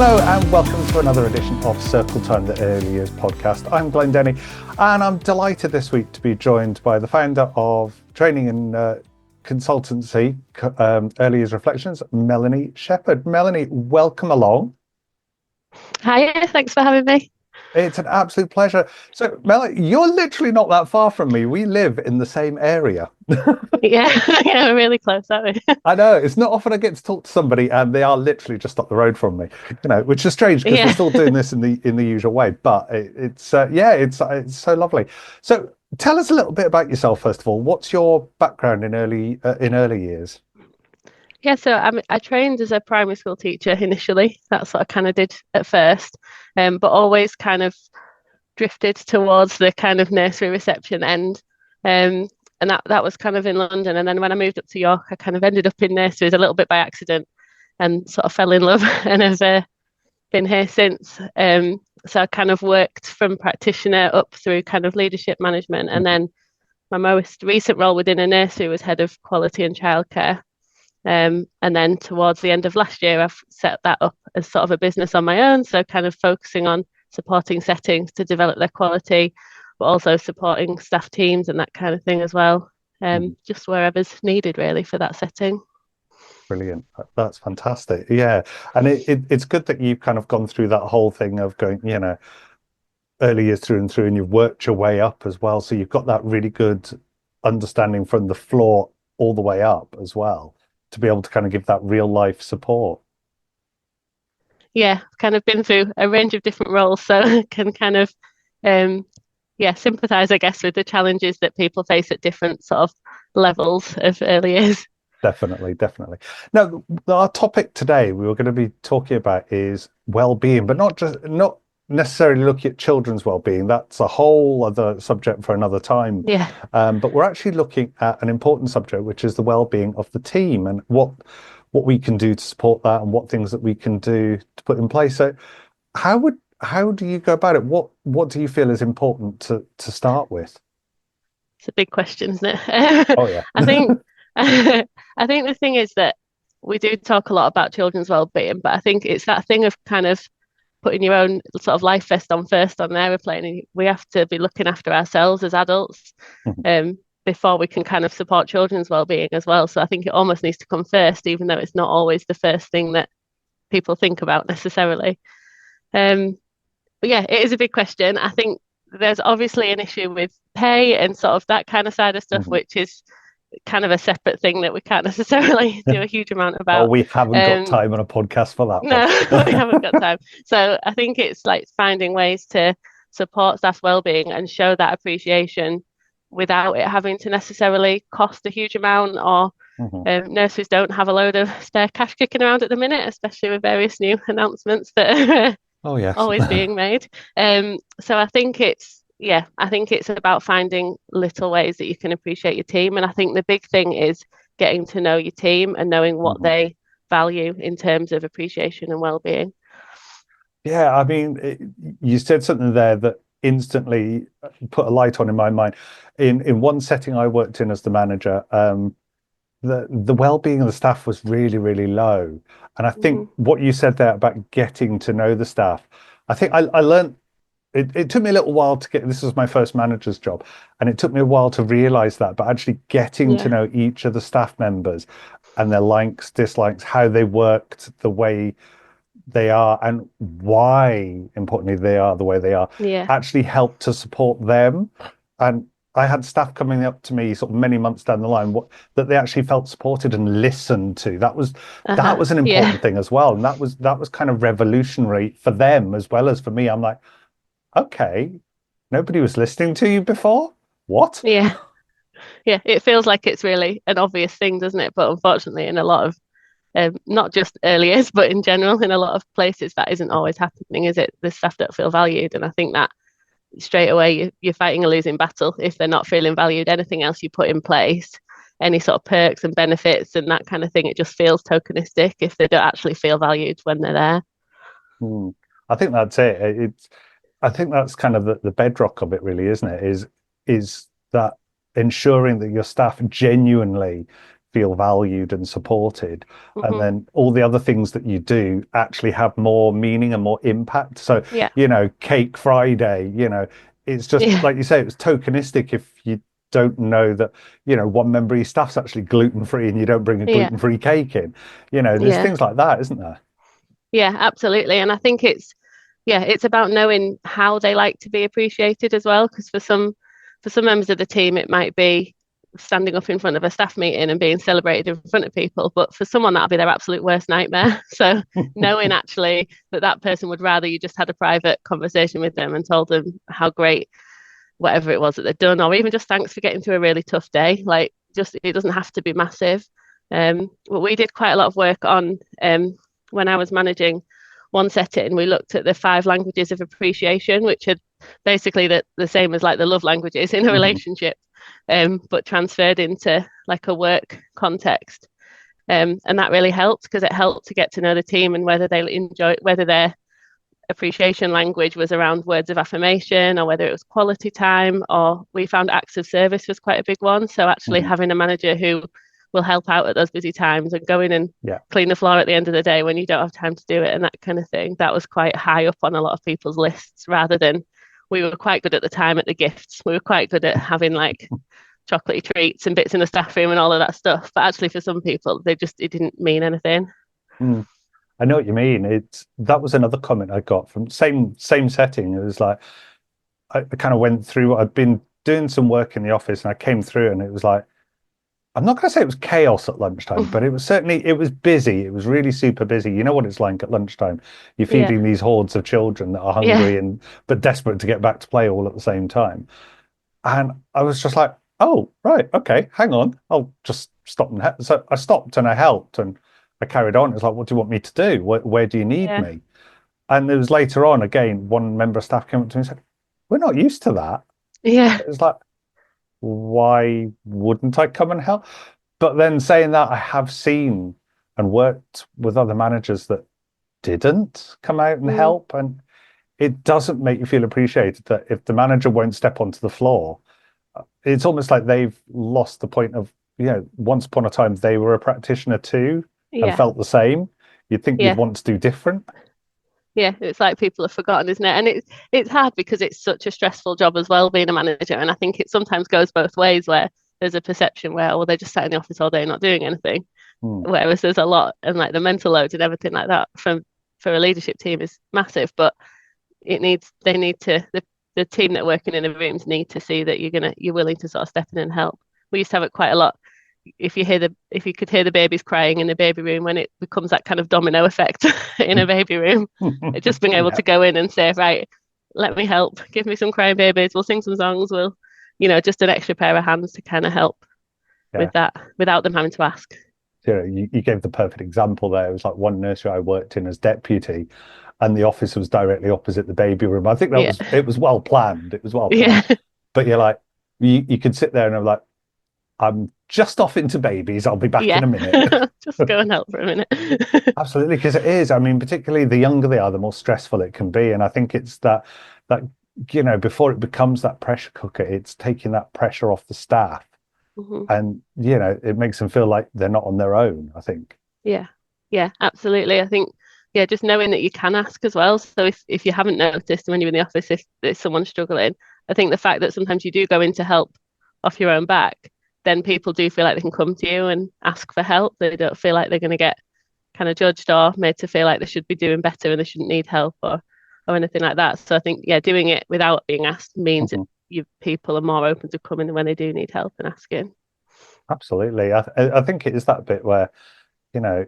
Hello and welcome to another edition of Circle Time, the Early Years podcast. I'm Glenn Denny and I'm delighted this week to be joined by the founder of training and consultancy, Early Years Reflections, Melanie Shepherd. Melanie, welcome along. Hi, thanks for having me. It's an absolute pleasure. So, Melanie, you're literally not that far from me. We live in the same area. Yeah, yeah, we're really close, aren't we? I know it's not often I get to talk to somebody and they are literally just up the road from me, which is strange because we're Yeah. still doing this in the usual way. But it's so lovely. So tell us a little bit about yourself first of all. What's your background in early years? Yeah, so I trained as a primary school teacher initially. That's what I kind of did at first, but always kind of drifted towards the kind of nursery reception end. And that was kind of in London. And then when I moved up to York, I kind of ended up in nurseries a little bit by accident and sort of fell in love and have been here since. So I kind of worked from practitioner up through kind of leadership management. And then my most recent role within a nursery was head of quality and childcare. And then towards the end of last year, I've set that up as sort of a business on my own. So kind of focusing on supporting settings to develop their quality, but also supporting staff teams and that kind of thing as well. Just wherever's needed really for that setting. Brilliant. That's fantastic. Yeah. And it's good that you've kind of gone through that whole thing of going, early years through and through, and you've worked your way up as well. So you've got that really good understanding from the floor all the way up as well, to be able to kind of give that real life support. Yeah, kind of been through a range of different roles, so can kind of sympathize, I guess, with the challenges that people face at different sort of levels of early years. Definitely, definitely. Now, our topic today we were going to be talking about is well-being, but not necessarily looking at children's well-being. That's a whole other subject for another time. Yeah. But we're actually looking at an important subject, which is the well-being of the team and what we can do to support that and what things that we can do to put in place. So, how do you go about it? What do you feel is important to start with? It's a big question, isn't it? Oh yeah. I think I think the thing is that we do talk a lot about children's well-being, but I think it's that thing of kind of putting your own sort of life vest on first on the aeroplane. And we have to be looking after ourselves as adults before we can kind of support children's well-being as well. So I think it almost needs to come first, even though it's not always the first thing that people think about necessarily. But yeah, it is a big question. I think there's obviously an issue with pay and sort of that kind of side of stuff, which is kind of a separate thing that we can't necessarily do a huge amount Oh, about. we haven't got time on a podcast for that No, one. we haven't got time. So I think it's like finding ways to support staff wellbeing and show that appreciation without it having to necessarily cost a huge amount, or nurseries don't have a load of spare cash kicking around at the minute, especially with various new announcements that are Oh yes. always being made. So I think it's about finding little ways that you can appreciate your team. And I think the big thing is getting to know your team and knowing what they value in terms of appreciation and well-being. Yeah, I mean, you said something there that instantly put a light on in my mind. In one setting I worked in as the manager, the well-being of the staff was really, really low. And I think what you said there about getting to know the staff, I think I learned. It took me a little while to get, this was my first manager's job, and it took me a while to realize that, but actually getting to know each of the staff members and their likes, dislikes, how they worked, the way they are, and why, importantly, they are the way they are, actually helped to support them. And I had staff coming up to me sort of many months down the line that they actually felt supported and listened to. That was an important thing as well. And that was kind of revolutionary for them as well as for me. I'm like, okay, nobody was listening to you before? What? Yeah. Yeah, it feels like it's really an obvious thing, doesn't it? But unfortunately, in a lot of, not just early years, but in general, in a lot of places, that isn't always happening, is it? The staff don't feel valued. And I think that straight away, you're fighting a losing battle if they're not feeling valued. Anything else you put in place, any sort of perks and benefits and that kind of thing, it just feels tokenistic if they don't actually feel valued when they're there. I think that's it. I think that's kind of the bedrock of it, really, isn't it? Is that ensuring that your staff genuinely feel valued and supported, and Hmm. then all the other things that you do actually have more meaning and more impact. So, Yeah. Cake Friday, it's just Yeah. like you say, it was tokenistic if you don't know that, one member of your staff's actually gluten free and you don't bring a Yeah. gluten free cake in. There's Yeah. things like that, isn't there? Yeah, absolutely. And I think it's about knowing how they like to be appreciated as well. Because for some members of the team, it might be standing up in front of a staff meeting and being celebrated in front of people. But for someone, that'll be their absolute worst nightmare. So knowing actually that that person would rather you just had a private conversation with them and told them how great whatever it was that they'd done, or even just thanks for getting through a really tough day. Like, just it doesn't have to be massive. But we did quite a lot of work on when I was managing one setting. We looked at the five languages of appreciation, which are basically the same as like the love languages in a Mhm. relationship, but transferred into like a work context. And that really helped because it helped to get to know the team and whether they enjoy whether they're appreciation language was around words of affirmation or whether it was quality time, or we found acts of service was quite a big one. So actually Mhm. having a manager who will help out at those busy times and go in and Yeah. clean the floor at the end of the day when you don't have time to do it and that kind of thing, that was quite high up on a lot of people's lists. Rather than, we were quite good at the time at the gifts, we were quite good at having like chocolatey treats and bits in the staff room and all of that stuff, but actually for some people it didn't mean anything. Mm. I know what you mean. That was another comment I got from same setting. It was like I kind of went through. I'd been doing some work in the office, and I came through, and it was like I'm not going to say it was chaos at lunchtime, but it was busy. It was really super busy. You know what it's like at lunchtime. You're Yeah, feeding these hordes of children that are yeah, hungry and but desperate to get back to play all at the same time. And I was just like, oh, right, okay, hang on. I'll just stop and help. So I stopped and I helped and I carried on. It's like, what do you want me to do? Where do you need yeah, me? And it was later on, again, one member of staff came up to me and said, we're not used to that. yeah, It's like, why wouldn't I come and help? But then saying that, I have seen and worked with other managers that didn't come out and mm, help. And it doesn't make you feel appreciated that if the manager won't step onto the floor, it's almost like they've lost the point of, once upon a time they were a practitioner too and yeah. felt the same. You'd think you'd Yeah, want to do different. yeah, it's like people have forgotten, isn't it? And it's hard because it's such a stressful job as well, being a manager. And I think it sometimes goes both ways, where there's a perception where, well, they just sat in the office all day not doing anything, Hmm. whereas there's a lot, and like the mental load and everything like that from for a leadership team is massive. But they need to the team that are working in the rooms need to see that you're willing to sort of step in and help. We used to have it quite a lot. If you could hear the babies crying in the baby room, when it becomes that kind of domino effect in a baby room, it just being able Yeah, to go in and say, right, let me help, give me some crying babies, we'll sing some songs, just an extra pair of hands to kind of help yeah. with that without them having to ask. You gave the perfect example there. It was like one nursery I worked in as deputy, and the office was directly opposite the baby room. I think that Yeah. was it was well planned. It was well Yeah. planned. But you're like, you could sit there and I'm like, I'm just off into babies. I'll be back Yeah. in a minute. Just go and help for a minute. Absolutely, because it is. I mean, particularly the younger they are, the more stressful it can be. And I think it's that before it becomes that pressure cooker, it's taking that pressure off the staff, Mhm. and it makes them feel like they're not on their own, I think. Yeah, yeah, absolutely. I think, yeah, just knowing that you can ask as well. So if you haven't noticed when you're in the office, if there's someone struggling, I think the fact that sometimes you do go in to help off your own back, then people do feel like they can come to you and ask for help. They don't feel like they're going to get kind of judged or made to feel like they should be doing better and they shouldn't need help or anything like that. So I think, yeah, doing it without being asked means that Mhm. you people are more open to coming when they do need help and asking. Absolutely. I think it is that bit where, you know,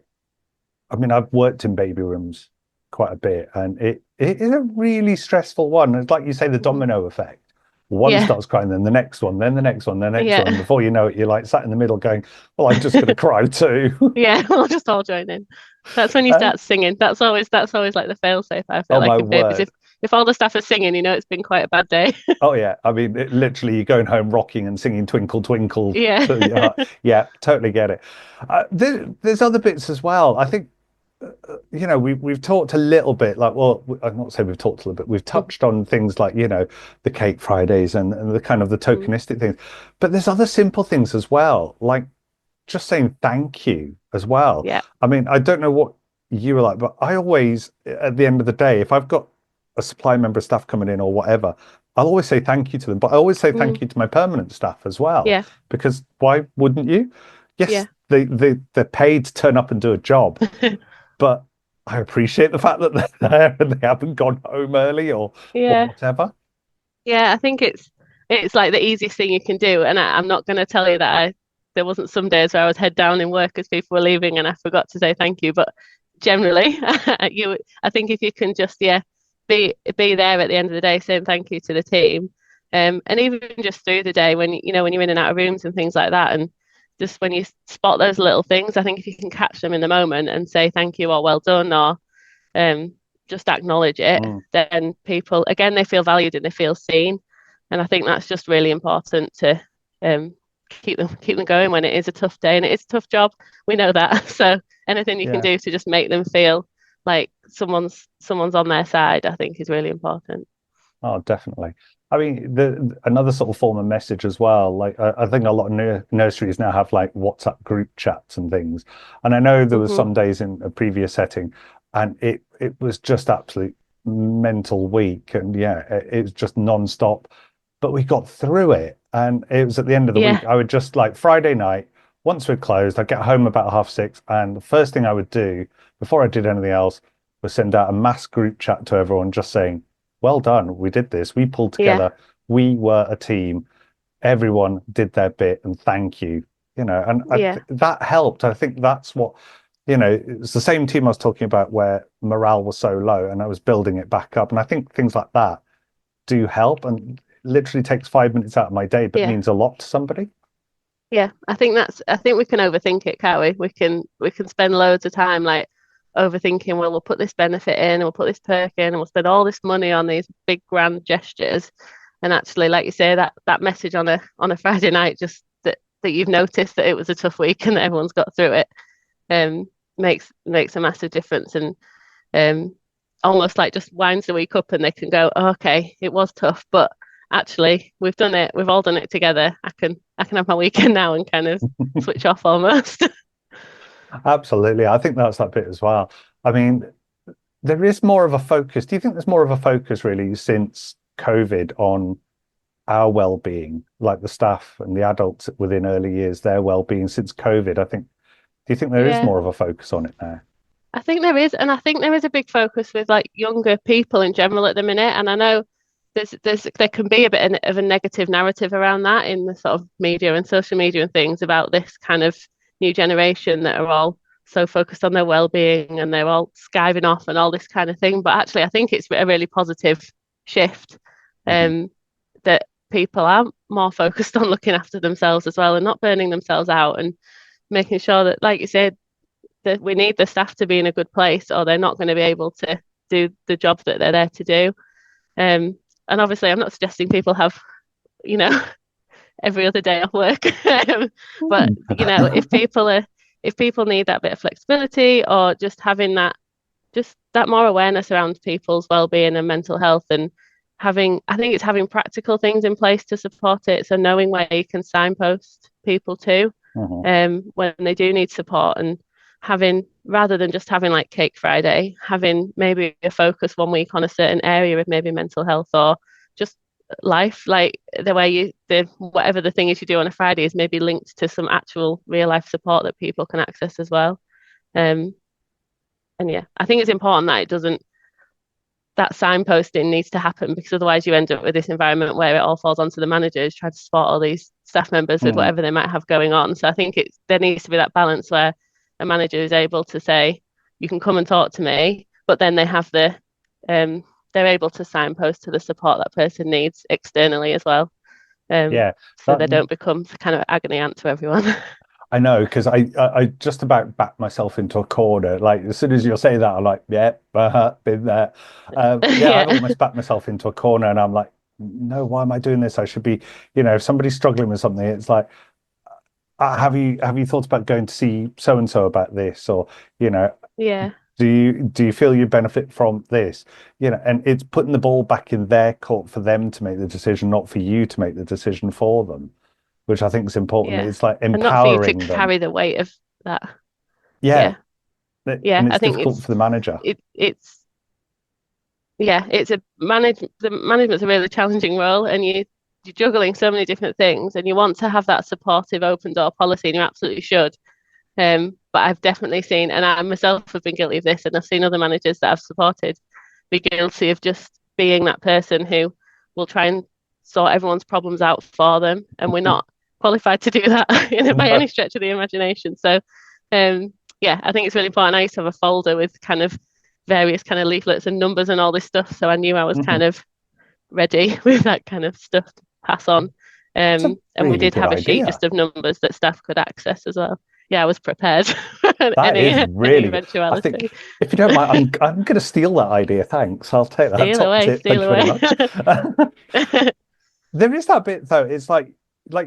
I mean, I've worked in baby rooms quite a bit, and it is a really stressful one. It's like you say, the Mhm. domino effect. One Yeah, starts crying, then the next one, then the next one, then the next one. yeah. Before you know it, you're like sat in the middle going, "Well, I'm just going to cry too." Yeah, we'll just all join in. That's when you Uh, start singing. That's always like the fail safe, I feel oh like my in babies. If word! if all the staff are singing, it's been quite a bad day. Oh yeah, I mean, literally, you're going home rocking and singing "Twinkle Twinkle" Yeah. to your heart. Yeah, totally get it. There's other bits as well. I think we've talked a little bit, like, well, I'm not saying we've talked a little bit. We've touched on things like the Cake Fridays and the kind of the Mhm. tokenistic things, but there's other simple things as well, like just saying thank you as well. Yeah. I mean, I don't know what you were like, but I always, at the end of the day, if I've got a supply member of staff coming in or whatever, I'll always say thank you to them. But I always say Mm, thank you to my permanent staff as well, yeah. because why wouldn't you? Yeah. Yes, they're paid to turn up and do a job, but I appreciate the fact that they're there and they haven't gone home early or Yeah. whatever. Yeah, I think it's like the easiest thing you can do. And I'm not going to tell you that there wasn't some days where I was head down in work as people were leaving and I forgot to say thank you. But generally, I think if you can just be there at the end of the day saying thank you to the team, and even just through the day when when you're in and out of rooms and things like that, and just when you spot those little things, I think if you can catch them in the moment and say thank you or well done or um, just acknowledge it, Mm, then people, again, they feel valued and they feel seen. And I think that's just really important to um, keep them going when it is a tough day and it is a tough job. We know that. So anything you can yeah. do to just make them feel like someone's on their side, I think is really important. Oh, definitely. I mean, the another sort of form of message as well. Like, I think a lot of nurseries now have like WhatsApp group chats and things. And I know there was Hmm. some days in a previous setting, and it was just absolute mental week, and yeah, it was just non-stop. But we got through it, and it was at the end of the week. Yeah, I would just like Friday night, once we'd closed, I'd get home about 6:30, and the first thing I would do before I did anything else was send out a mass group chat to everyone, just saying well done. We did this. We pulled yeah, together. We were a team. Everyone did their bit, and thank you. And yeah, that helped. I think that's what, it's the same team I was talking about where morale was so low, and I was building it back up. And I think things like that do help, and literally takes 5 minutes out of my day, but yeah. means a lot to somebody. Yeah, I think we can overthink it, can't we? We can spend loads of time like overthinking, well, we'll put this benefit in and we'll put this perk in and we'll spend all this money on these big grand gestures. And actually, like you say, that message on a Friday night, just that you've noticed that it was a tough week and that everyone's got through it, um, makes a massive difference and um almost like just winds the week up and they can go, oh, okay, it was tough, but actually we've done it, we've all done it together. I can have my weekend now and kind of switch off almost. Absolutely. I think that's that bit as well. I mean, there is more of a focus. Do you think there's more of a focus really since COVID on our well-being, like the staff and the adults within early years, their well-being since COVID? Do you think there is Yeah, more of a focus on it now? I think there is, and I think there is a big focus with like younger people in general at the minute. And I know there can be a bit of a negative narrative around that in the sort of media and social media and things about this kind of new generation that are all so focused on their well-being and they're all skiving off and all this kind of thing. But actually, I think it's a really positive shift, Mhm. um, that people are more focused on looking after themselves as well and not burning themselves out and making sure that, like you said, that we need the staff to be in a good place or they're not going to be able to do the job that they're there to do. Um, and obviously, I'm not suggesting people have, you know, every other day off work. But if people need that bit of flexibility or just that more awareness around people's well-being and mental health and I think it's having practical things in place to support it. So knowing where you can signpost people to Mhm. when they do need support and having rather than just having like Cake Friday, having maybe a focus one week on a certain area of maybe mental health or just life, like the way the whatever the thing is you do on a Friday is maybe linked to some actual real life support that people can access as well. Um, and yeah, I think it's important that it doesn't that signposting needs to happen because otherwise you end up with this environment where it all falls onto the managers trying to support all these staff members with Mm. whatever they might have going on. So I think there needs to be that balance where a manager is able to say, you can come and talk to me, but then they have um they're able to signpost to the support that person needs externally as well. Um, Yeah, so that they don't become kind of agony aunt to everyone. I know because I just about backed myself into a corner. Like as soon as you're saying that, I'm like, yeah, been there. Yeah, I've Yeah. almost backed myself into a corner, and I'm like, no, why am I doing this? I should be, if somebody's struggling with something, it's like, have you thought about going to see so and so about this, or you know, Yeah. do you feel you benefit from this? And it's putting the ball back in their court for them to make the decision, not for you to make the decision for them, which I think is important. Yeah. It's like And not for you to empowering them. carry the weight of that. Yeah, Yeah. Yeah. and it's I think difficult for the manager. it's yeah, it's a the management's a really challenging role, and you're juggling so many different things, and you want to have that supportive open door policy, and you absolutely should. But I've definitely seen, and I myself have been guilty of this, and I've seen other managers that I've supported be guilty of just being that person who will try and sort everyone's problems out for them, and we're not qualified to do that by any No. stretch of the imagination. So, yeah, I think it's really important. I used to have a folder with kind of various kind of leaflets and numbers and all this stuff, so I knew I was Mhm. kind of ready with that kind of stuff to pass on. It's a And we really did good have a sheet idea. just of numbers that staff could access as well. Yeah, I was prepared for That is any really good. I eventuality. think if you don't mind, I'm going to steal that idea. Thanks. I'll take that top tip. Steal Thank you very away. much. There is that bit though. It's like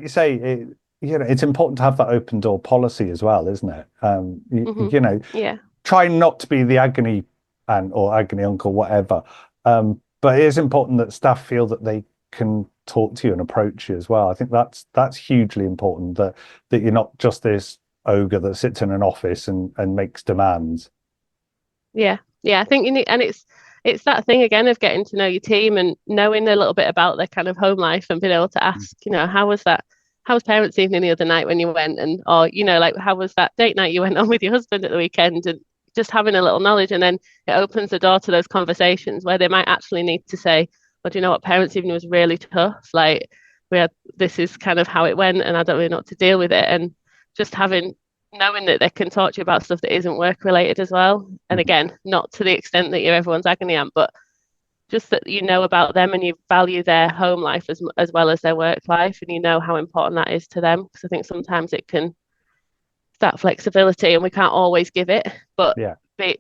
you say, it's important to have that open door policy as well, isn't it? Hmm. Yeah, Try not to be the agony aunt or agony uncle, whatever. But it is important that staff feel that they can talk to you and approach you as well. I think that's hugely important that you're not just this ogre that sits in an office and makes demands. yeah, yeah. I think you need, and it's that thing again of getting to know your team and knowing a little bit about their kind of home life and being able to ask, how was that? How was parents' evening the other night when you went? And or like how was that date night you went on with your husband at the weekend? And just having a little knowledge, and then it opens the door to those conversations where they might actually need to say, "Well, do you know what? Parents' evening was really tough. Like we had this is kind of how it went, and I don't really know what to deal with it." And just knowing that they can talk to you about stuff that isn't work related as well. And Mhm. again, not to the extent that you're everyone's agony aunt, but just that you know about them and you value their home life as well as their work life, and you know how important that is to them. Because I think sometimes it can that flexibility, and we can't always give it. But Yeah. be,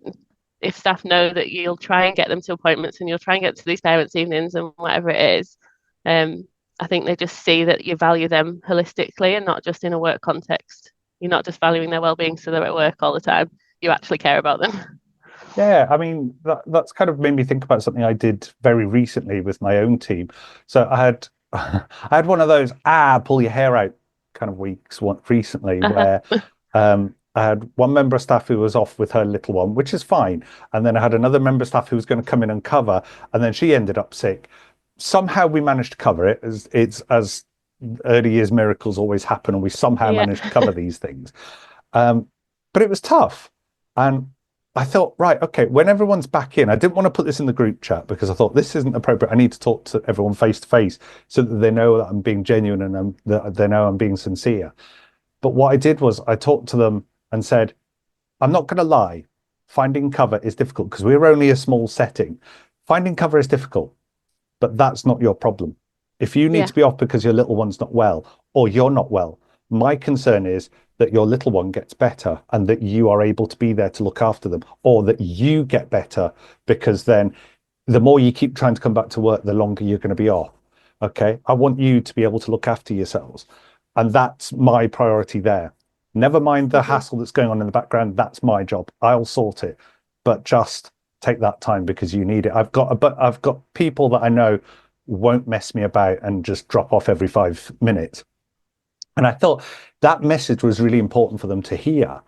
if staff know that you'll try and get them to appointments and you'll try and get to these parents' evenings and whatever it is, I think they just see that you value them holistically and not just in a work context. You're not just valuing their well-being so they're at work all the time. You actually care about them. Yeah, I mean that's kind of made me think about something I did very recently with my own team. So I had I had one of those pull your hair out kind of weeks one recently Uh-huh. where I had one member of staff who was off with her little one, which is fine, and then I had another member of staff who was going to come in and cover, and then she ended up sick. Somehow we managed to cover it, as it's as early years miracles always happen, and we somehow Yeah. managed to cover these things. Um, but it was tough. And I thought, right, okay, when everyone's back in, I didn't want to put this in the group chat because I thought this isn't appropriate. I need to talk to everyone face to face so that they know that I'm being genuine and that they know I'm being sincere. But what I did was I talked to them and said, I'm not going to lie, finding cover is difficult because we're only a small setting. Finding cover is difficult, but that's not your problem. If you need Yeah. to be off because your little one's not well or you're not well, my concern is that your little one gets better and that you are able to be there to look after them, or that you get better because then the more you keep trying to come back to work, the longer you're going to be off. Okay. I want you to be able to look after yourselves. And that's my priority there. Never mind the Hmm. hassle that's going on in the background. That's my job. I'll sort it. But just take that time because you need it. I've got people that I know won't mess me about and just drop off every 5 minutes. And I thought that message was really important for them to hear.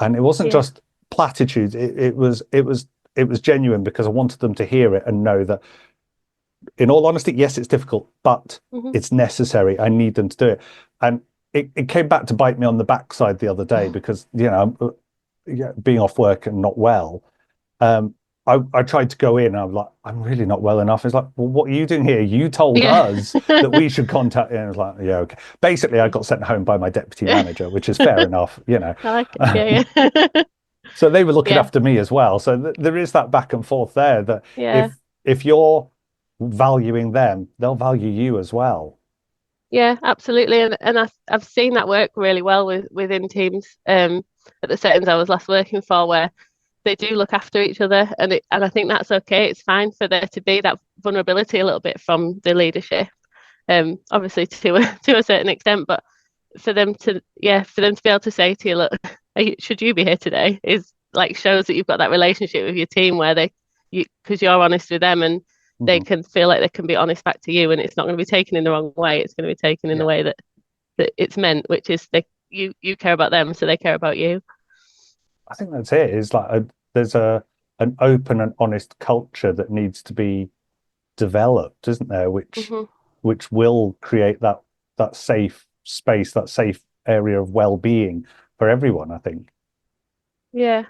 And it wasn't Yeah. just platitudes. It was genuine because I wanted them to hear it and know that, in all honesty, yes, it's difficult, but Hmm. it's necessary. I need them to do it. And it came back to bite me on the backside the other day because, yeah, being off work and not well. Um, I tried to go in. I'm like, I'm really not well enough. It's like, well, what are you doing here? You told Yeah. us that we should contact you. And I was like, yeah, okay. Basically, I got sent home by my deputy manager, which is fair enough. I like it. Yeah, yeah. So they were looking Yeah. after me as well. So there is that back and forth there that Yeah. if you're valuing them, they'll value you as well. Yeah, absolutely. And I've seen that work really well within teams at the settings I was last working for where they do look after each other, and I think that's okay. It's fine for there to be that vulnerability a little bit from the leadership, obviously to to a certain extent, but for them to be able to say to you, look, should you be here today, is like shows that you've got that relationship with your team where because you're honest with them, and they Mhm. can feel like they can be honest back to you, and it's not going to be taken in the wrong way. It's going to be taken in the Yeah. way that that it's meant, which is you care about them, so they care about you. I think that's it. Is like there's a an open and honest culture that needs to be developed, isn't there? Hmm. Which will create that safe space, that safe area of well-being for everyone, I think. Yeah,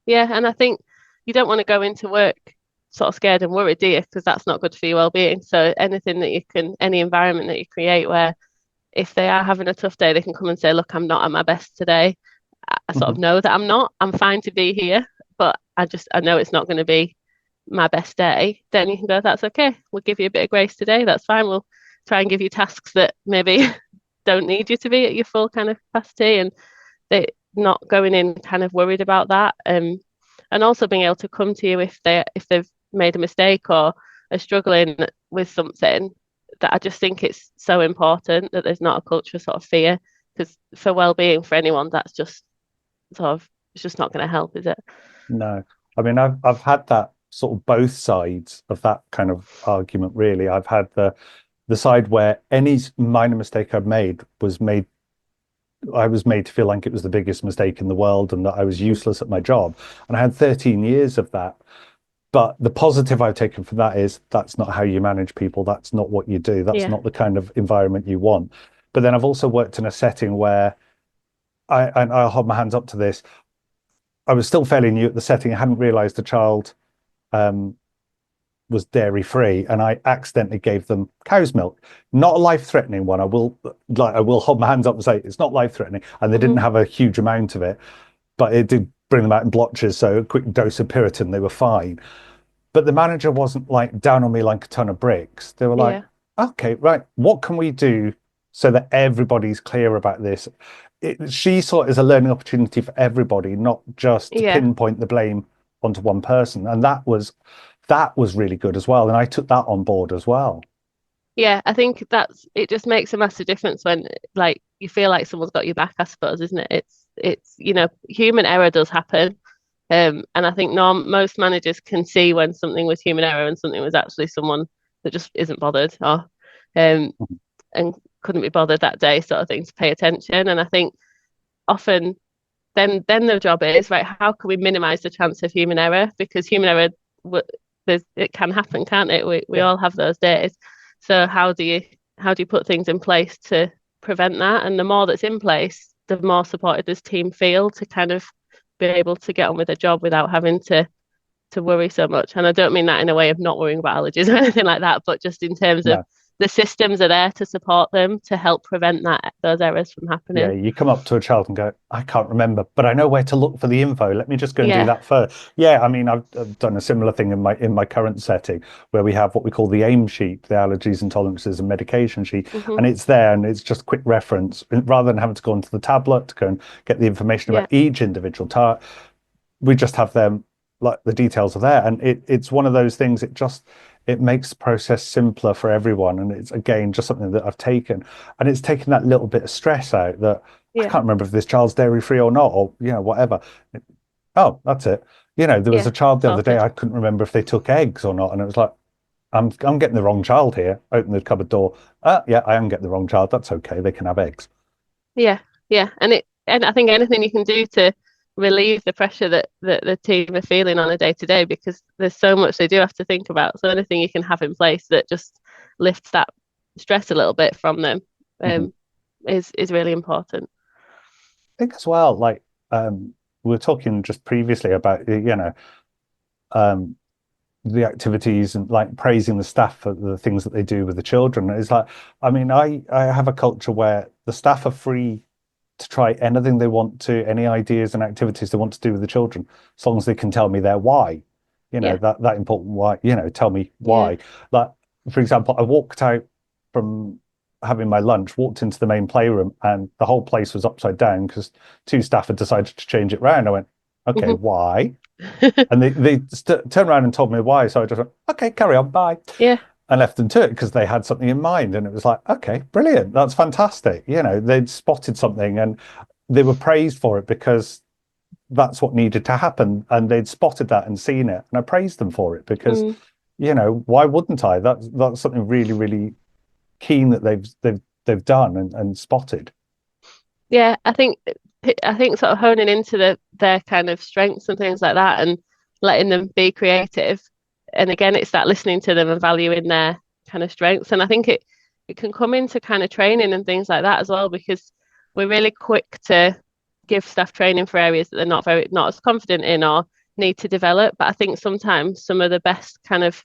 yeah, and I think you don't want to go into work sort of scared and worried, do you? Because that's not good for your well-being. So anything that you can, any environment that you create where if they are having a tough day, they can come and say, "Look, I'm not at my best today. I sort of Mhm. know that I'm not. I'm fine to be here, but I know it's not going to be my best day." Then you can go, "That's okay. We'll give you a bit of grace today. That's fine. We'll try and give you tasks that maybe don't need you to be at your full kind of capacity." And they not going in kind of worried about that. And also being able to come to you if they've made a mistake or are struggling with something. That I just think it's so important that there's not a culture of sort of fear, because for well-being for anyone, that's just sort of it's just not going to help, is it? No, I mean I've had that sort of both sides of that kind of argument. Really, I've had the side where any minor mistake I've made I was made to feel like it was the biggest mistake in the world and that I was Mm. useless at my job. And I had 13 years of that. But the positive I've taken from that is that's not how you manage people. That's not what you do. That's Yeah, not the kind of environment you want. But then I've also worked in a setting where and I'll hold my hands up to this. I was still fairly new at the setting. I hadn't realized the child um, was dairy free, and I accidentally gave them cow's milk. Not a life threatening one. I will hold my hands up and say it's not life threatening, and they didn't hmm, have a huge amount of it, but it did bring them out in blotches. So a quick dose of Piriton, they were fine. But the manager wasn't like down on me like a ton of bricks. They were like, yeah, okay, right, what can we do so that everybody's clear about this? She saw it as a learning opportunity for everybody, not just to yeah. pinpoint the blame onto one person. And that was really good as well. And I took that on board as well. Yeah, I think that's it just makes a massive difference when like you feel like someone's got your back, I suppose, isn't it? It's human error does happen. And I think most managers can see when something was human error and something was actually someone that just isn't bothered or um and couldn't be bothered that day, sort of thing, to pay attention. And I think often then the job is right, how can we minimize the chance of human error? Because human error it can happen, can't it? We Yeah. all have those days. So how do you put things in place to prevent that? And the more that's in place, the more supported this team feel to kind of be able to get on with a job without having to worry so much. And I don't mean that in a way of not worrying about allergies or anything like that, but just in terms of No. the systems are there to support them to help prevent those errors from Yeah, happening. you come up to a child and go, I can't remember, but I know where to look for the info. Let me just go and do Yeah. that first. Yeah, I mean, I've done a similar thing in my current setting where we have what we call the AIM sheet, the allergies, intolerances, and medication sheet, Hmm. and it's there and it's just quick reference rather than having to go onto the tablet to go and get the information Yeah. about each individual task. We just have them like the details are there, and it's one of those things. It makes the process simpler for everyone, and it's again just something that I've taken, and it's taken that little bit of stress out that I Yeah. can't remember if this child's dairy free or not, or whatever. Oh, that's it. There was Yeah. a child the other day Sorted. I couldn't remember if they took eggs or not, and it was like I'm getting the wrong child here. Open the cupboard door. Yeah, I am getting the wrong child. That's okay. They can have eggs. Yeah. Yeah. And I think anything you can do to relieve the pressure that the team are feeling on a day to day, because there's so much they do have to think about. So anything you can have in place that just lifts that stress a little bit from them Mhm. um, is really important. I think as well, like we were talking just previously about um, the activities and like praising the staff for the things that they do with the children. It's like, I mean, I have a culture where the staff are free to try anything they want to, any ideas and activities they want to do with the children, as long as they can tell me their why. Yeah. That important why, tell me Yeah. why. Like, for example, I walked out from having my lunch, walked into the main playroom, and the whole place was upside down because two staff had decided to change it round. I went, okay, Hmm. why? And they turned around and told me why. So I just went, okay, carry on, bye. Yeah. And left them to it because they had something in mind. And it was like, okay, brilliant. That's fantastic. They'd spotted something and they were praised for it because that's what needed to happen. And they'd spotted that and seen it. And I praised them for it because, Mm. why wouldn't I? That's something really, really keen that they've they've done and spotted. Yeah, I think sort of honing into their kind of strengths and things like that and letting them be creative. And again, it's that listening to them and valuing their kind of strengths. And I think it can come into kind of training and things like that as well, because we're really quick to give staff training for areas that they're not as confident in or need to develop. But I think sometimes some of the best kind of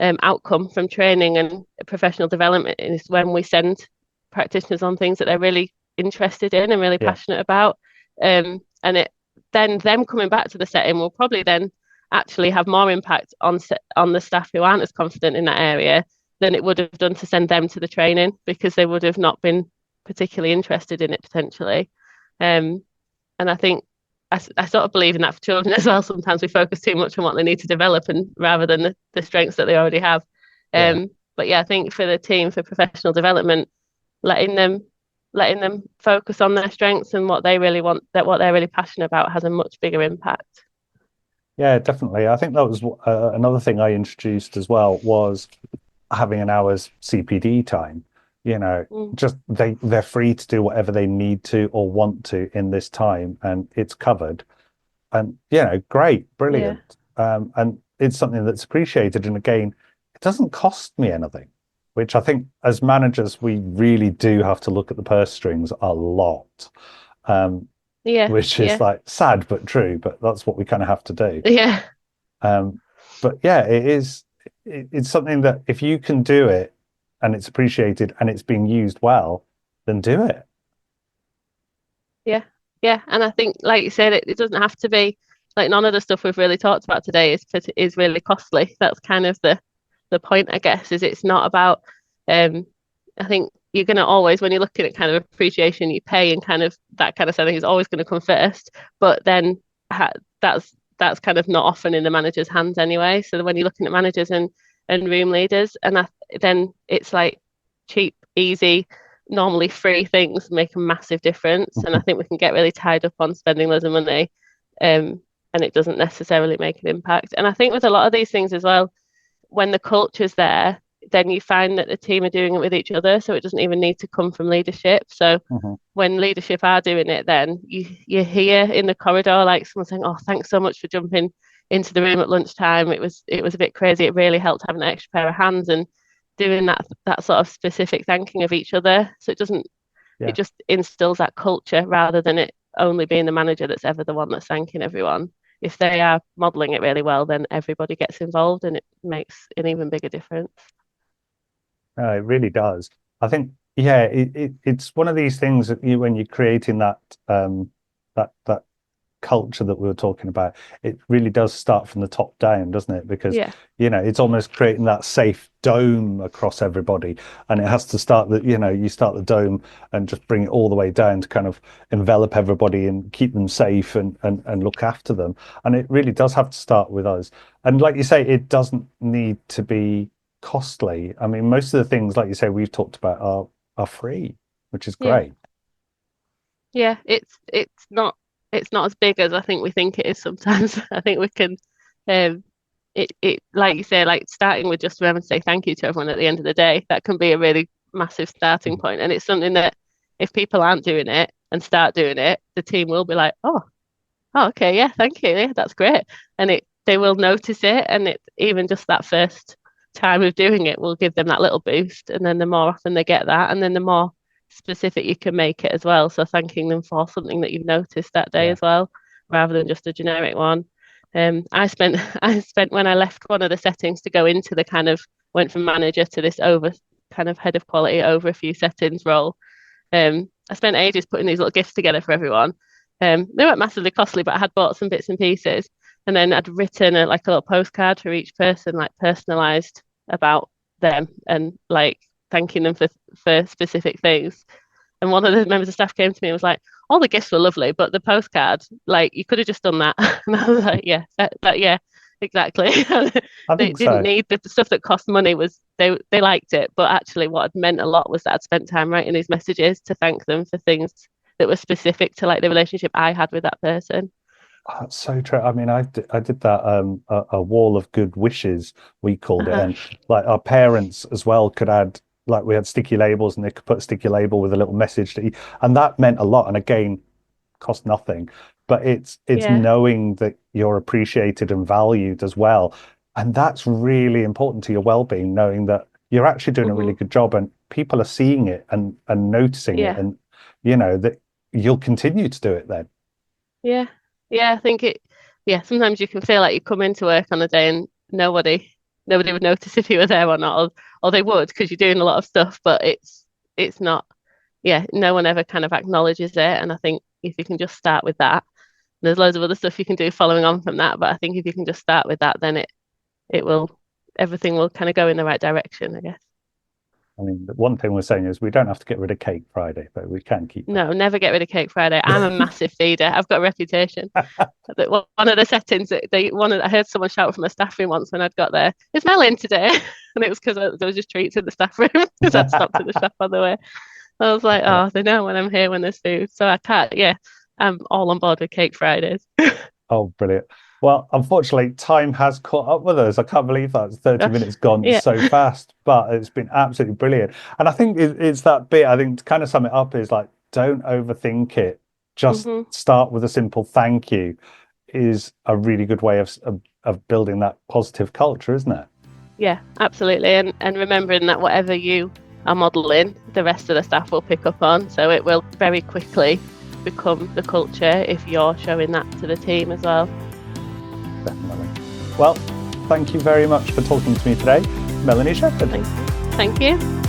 outcome from training and professional development is when we send practitioners on things that they're really interested in and really Yeah. passionate about. And it then them coming back to the setting will probably then actually have more impact on the staff who aren't as confident in that area than it would have done to send them to the training, because they would have not been particularly interested in it potentially. Um, and I think I sort of believe in that for children as well. Sometimes we focus too much on what they need to develop and rather than the strengths that they already have. Yeah. But yeah, I think for the team for professional development, letting them letting them focus on their strengths and what they really want, that what they're really passionate about has a much bigger impact. Yeah, definitely. I think that was another thing I introduced as well was having an hour's CPD time. You know, Mm, just they're free to do whatever they need to or want to in this time, and it's covered. And great, yeah, brilliant. And it's something that's appreciated. And again, it doesn't cost me anything, which I think as managers we really do have to look at the purse strings a lot. Um, yeah, which is yeah, like sad but true, but that's what we kind of have to do. yeah, Um, but yeah, it's something that if you can do it and it's appreciated and it's being used well, then do it. yeah, yeah. And I think, like you said, it doesn't have to be like none of the stuff we've really talked about today is really costly. That's kind of the point, I guess, is it's not about um I think you're gonna always, when you're looking at kind of appreciation, you pay and kind of that kind of setting is always going to come first. But then ha that's kind of not often in the manager's hands anyway. So when you're looking at managers and room leaders, then it's like cheap, easy, normally free things make a massive difference. And I think we can get really tied up on spending loads of money, and it doesn't necessarily make an impact. And I think with a lot of these things as well, when the culture's there, then you find that the team are doing it with each other. So it doesn't even need to come from leadership. So Mhm. when leadership are doing it, then you hear in the corridor like someone saying, "Oh, thanks so much for jumping into the room at lunchtime. It was a bit crazy. It really helped having an extra pair of hands," and doing that sort of specific thanking of each other. So it Yeah. just instills that culture rather than it only being the manager that's ever the one that's thanking everyone. If they are modeling it really well, then everybody gets involved and it makes an even bigger difference. No, it really does. I think, yeah, it's one of these things that when you're creating that culture that we were talking about, it really does start from the top down, doesn't it? Because, Yeah, it's almost creating that safe dome across everybody. And it has to start you start the dome and just bring it all the way down to kind of envelop everybody and keep them safe and look after them. And it really does have to start with us. And like you say, it doesn't need to be costly. I mean, most of the things, like you say, we've talked about are free, which is yeah, great. yeah. It's not as big as I think we think it is sometimes. I think we can um it like you say, like starting with just remember to say thank you to everyone at the end of the day, that can be a really massive starting point. And it's something that if people aren't doing it and start doing it, the team will be like, oh, okay, yeah, thank you. Yeah, that's great. And they will notice it. And it even just that first time of doing it will give them that little boost. And then the more often they get that, and then the more specific you can make it as well. So thanking them for something that you've noticed that day Yeah. as well, rather than just a generic one. I spent I spent when I left one of the settings to go into the kind of went from manager to this over kind of head of quality over a few settings role. I spent ages putting these little gifts together for everyone. They weren't massively costly, but I had bought some bits and pieces, and then I'd written like a little postcard for each person, like personalised about them and like thanking them for specific things. And one of the members of staff came to me and was like, "All the gifts were lovely, but the postcard, like, you could have just done that." And I was like, "Yeah, yeah, exactly." I They think didn't so. need the stuff that cost money. Was they liked it, but actually, what had meant a lot was that I'd spent time writing these messages to thank them for things that were specific to like the relationship I had with that person. Oh, that's so true. I mean, I did that a wall of good wishes we called it, Uh-huh. and like our parents as well could add. like we had sticky labels, and they could put a sticky label with a little message to eat, and that meant a lot. And again, cost nothing, but it's Yeah. knowing that you're appreciated and valued as well. And that's really important to your well-being, knowing that you're actually doing a really Hmm. good job and people are seeing it and noticing it, Yeah. and that you'll continue to do it then. Yeah. Yeah. I think yeah, sometimes you can feel like you come into work on a day and nobody would notice if you were there or not, or they would because you're doing a lot of stuff, but it's not, yeah, no one ever kind of acknowledges it. And I think if you can just start with that, there's loads of other stuff you can do following on from that. But I think if you can just start with that, then it will, everything will kind of go in the right direction, I guess. I mean, the one thing we're saying is we don't have to get rid of Cake Friday, but we can keep No, never get rid of Cake Friday. I'm a massive feeder. I've got a reputation. That one of the settings that I heard someone shout from a staff room once when I'd got there, "Is Mel in today?" And it was because there was just treats in the staff room because I'd stopped at the shop on the way. I was like, it. oh, they know when I'm here when there's food. So I can't, yeah, I'm all on board with Cake Fridays. Oh, brilliant. Well, unfortunately, time has caught up with us. I can't believe that 30 Gosh, minutes gone yeah. so fast, but it's been absolutely brilliant. And I think it's that bit, I think to kind of sum it up is like, don't overthink it. Just Hmm. start with a simple thank you is a really good way of building that positive culture, isn't it? Yeah, absolutely. And remembering that whatever you are modeling, the rest of the staff will pick up on. So it will very quickly become the culture if you're showing that to the team as well. Definitely. Well, thank you very much for talking to me today, Melanie Shepherd. Thank you.